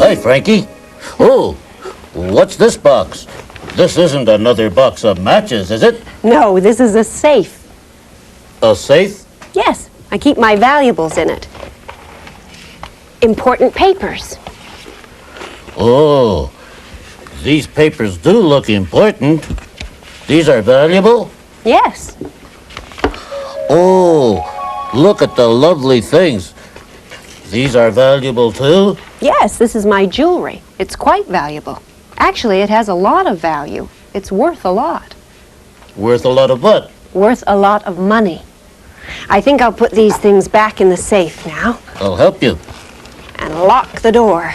Hi, Frankie. Oh, what's this box? This isn't another box of matches, is it? No, this is a safe. A safe? Yes, I keep my valuables in it. Important papers. Oh, these papers do look important. These are valuable? Yes. Oh, look at the lovely things. These are valuable too? Yes, this is my jewelry. It's quite valuable. Actually, it has a lot of value. It's worth a lot. Worth a lot of what? Worth a lot of money. I think I'll put these things back in the safe now. I'll help you. And lock the door.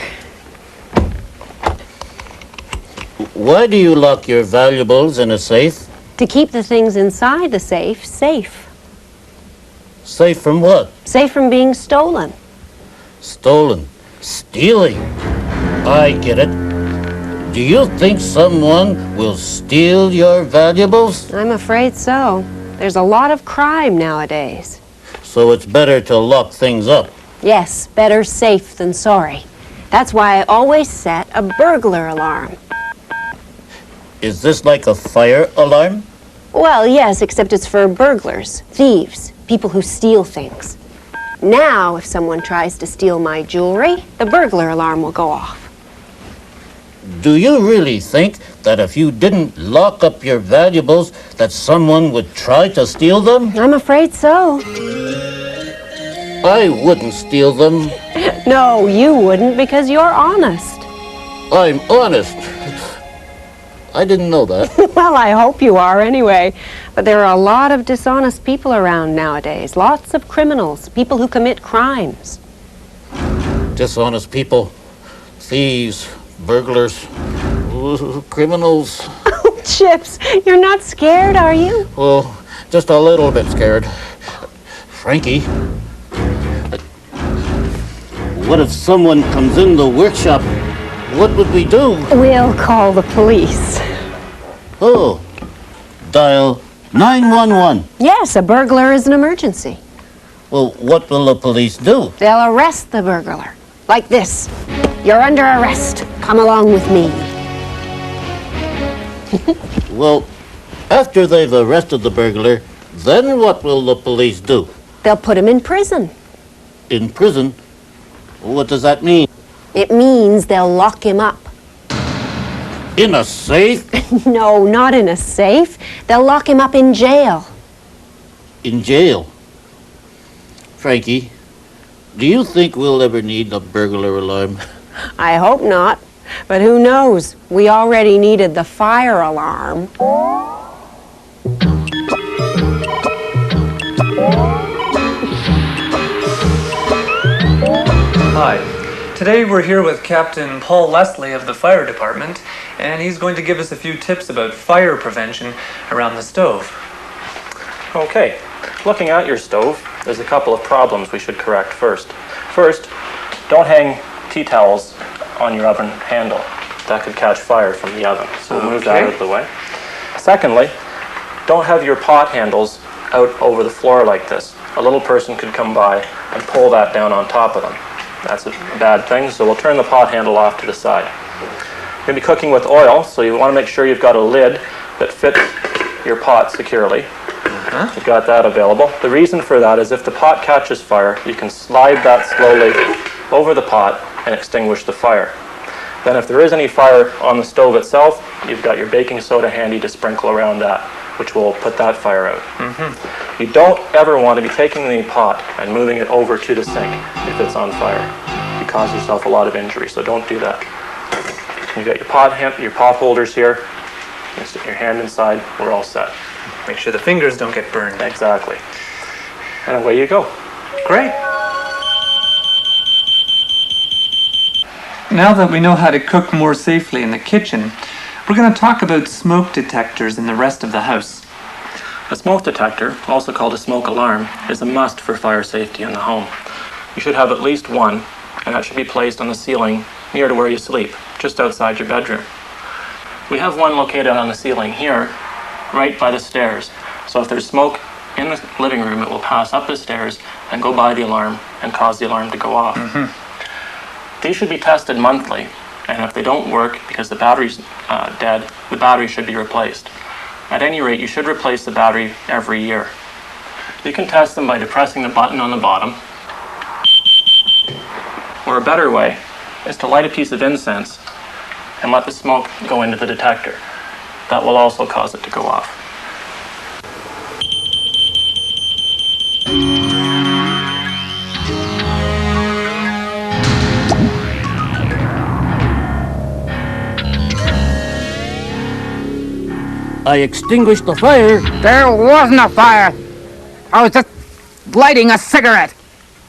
Why do you lock your valuables in a safe? To keep the things inside the safe safe. Safe from what? Safe from being stolen. Stolen. Stealing. I get it. Do you think someone will steal your valuables? I'm afraid so. There's a lot of crime nowadays. So it's better to lock things up. Yes, better safe than sorry. That's why I always set a burglar alarm. Is this like a fire alarm? Well, yes, except it's for burglars, thieves, people who steal things. Now, if someone tries to steal my jewelry, the burglar alarm will go off. Do you really think that if you didn't lock up your valuables, that someone would try to steal them? I'm afraid so. I wouldn't steal them. No, you wouldn't because you're honest. I'm honest. I didn't know that. Well, I hope you are anyway. But there are a lot of dishonest people around nowadays. Lots of criminals, people who commit crimes. Dishonest people, thieves, burglars, criminals. Oh, Chips, you're not scared, are you? Well, just a little bit scared. Frankie, what if someone comes in the workshop? What would we do? We'll call the police. Oh, dial 911. Yes, a burglar is an emergency. Well, what will the police do? They'll arrest the burglar. Like this. You're under arrest. Come along with me. Well, after they've arrested the burglar, then what will the police do? They'll put him in prison. In prison? What does that mean? It means they'll lock him up. In a safe? No, not in a safe. They'll lock him up in jail. In jail? Frankie, do you think we'll ever need a burglar alarm? I hope not. But who knows? We already needed the fire alarm. Hi. Today we're here with Captain Paul Leslie of the Fire Department, and he's going to give us a few tips about fire prevention around the stove. Okay, looking at your stove, there's a couple of problems we should correct first. First, don't hang tea towels on your oven handle. That could catch fire from the oven, so we'll move that out of the way. Secondly, don't have your pot handles out over the floor like this. A little person could come by and pull that down on top of them. That's a bad thing, so we'll turn the pot handle off to the side. You're going to be cooking with oil, so you want to make sure you've got a lid that fits your pot securely. You've got that available. The reason for that is if the pot catches fire, you can slide that slowly over the pot and extinguish the fire. Then if there is any fire on the stove itself, you've got your baking soda handy to sprinkle around that, which will put that fire out. You don't ever want to be taking the pot and moving it over to the sink if it's on fire. You cause yourself a lot of injury, so don't do that. You've got your pot holders here. You stick your hand inside, we're all set. Make sure the fingers don't get burned. Exactly. And away you go. Great. Now that we know how to cook more safely in the kitchen, we're going to talk about smoke detectors in the rest of the house. A smoke detector, also called a smoke alarm, is a must for fire safety in the home. You should have at least one, and that should be placed on the ceiling near to where you sleep, just outside your bedroom. We have one located on the ceiling here, right by the stairs. So if there's smoke in the living room, it will pass up the stairs and go by the alarm and cause the alarm to go off. These should be tested monthly, and if they don't work because the battery's dead, the battery should be replaced. At any rate, you should replace the battery every year. You can test them by depressing the button on the bottom, or a better way is to light a piece of incense and let the smoke go into the detector. That will also cause it to go off. I extinguished the fire. There wasn't a fire. I was just lighting a cigarette.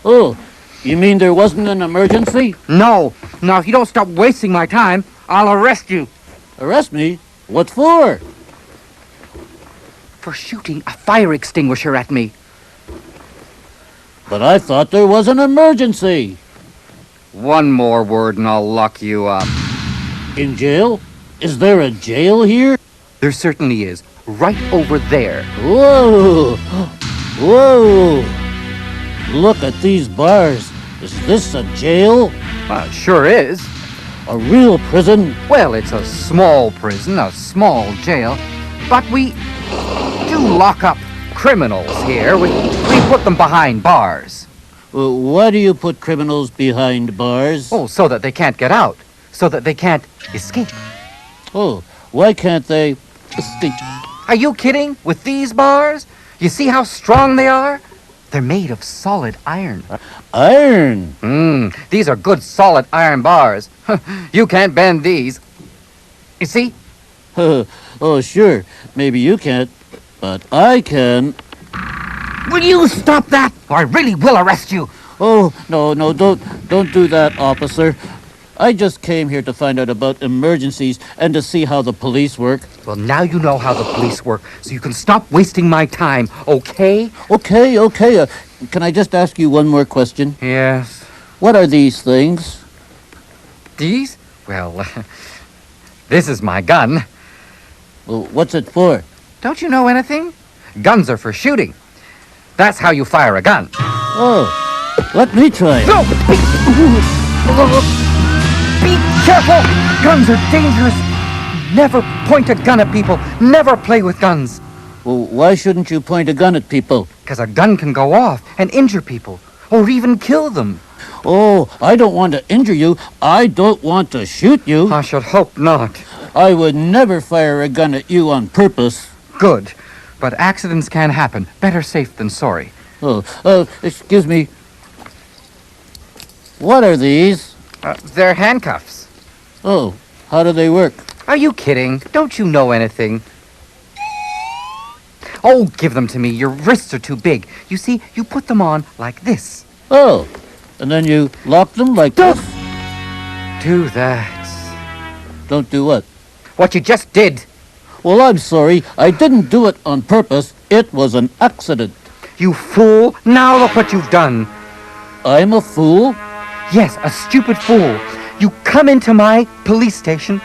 Oh, you mean there wasn't an emergency? No. Now, if you don't stop wasting my time, I'll arrest you. Arrest me? What for? For shooting a fire extinguisher at me. But I thought there was an emergency. One more word and I'll lock you up. In jail? Is there a jail here? There certainly is. Right over there. Whoa! Whoa! Look at these bars. Is this a jail? Well, it sure is. A real prison? Well, it's a small prison, a small jail. But we do lock up criminals here. We put them behind bars. Why do you put criminals behind bars? Oh, so that they can't get out. So that they can't escape. Oh, why can't they escape? Are you kidding? With these bars? You see how strong they are? They're made of solid iron. Iron? These are good solid iron bars. You can't bend these. You see? Oh, sure. Maybe you can't, but I can. Will you stop that, or I really will arrest you? Oh, no, don't do that, officer. I just came here to find out about emergencies and to see how the police work. Well, now you know how the police work, so you can stop wasting my time, okay? Okay. Can I just ask you one more question? Yes. What are these things? These? Well, this is my gun. Well, what's it for? Don't you know anything? Guns are for shooting. That's how you fire a gun. Oh, let me try it. No! Be careful! Guns are dangerous. Never point a gun at people. Never play with guns. Well, why shouldn't you point a gun at people? Because a gun can go off and injure people, or even kill them. Oh, I don't want to injure you. I don't want to shoot you. I should hope not. I would never fire a gun at you on purpose. Good. But accidents can happen. Better safe than sorry. Oh, excuse me. What are these? They're handcuffs. Oh, how do they work? Are you kidding? Don't you know anything? Oh, give them to me. Your wrists are too big. You see, you put them on like this. Oh, and then you lock them like this? Do that. Don't do what? What you just did. Well, I'm sorry. I didn't do it on purpose. It was an accident. You fool. Now look what you've done. I'm a fool? Yes, a stupid fool. You come into my police station.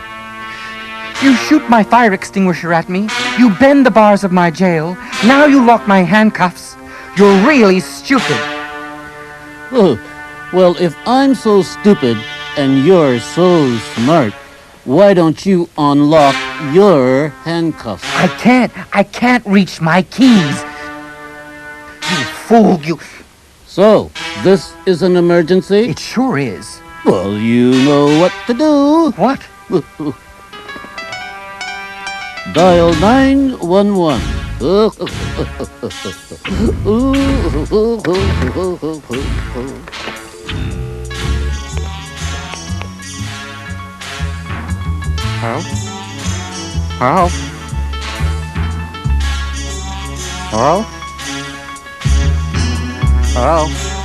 You shoot my fire extinguisher at me. You bend the bars of my jail. Now you lock my handcuffs. You're really stupid. Oh, well, if I'm so stupid and you're so smart, why don't you unlock your handcuffs? I can't reach my keys. You fool, you... So, this is an emergency? It sure is. Well, you know what to do. What? Dial 911. Hello? Hello? Hello? Hello?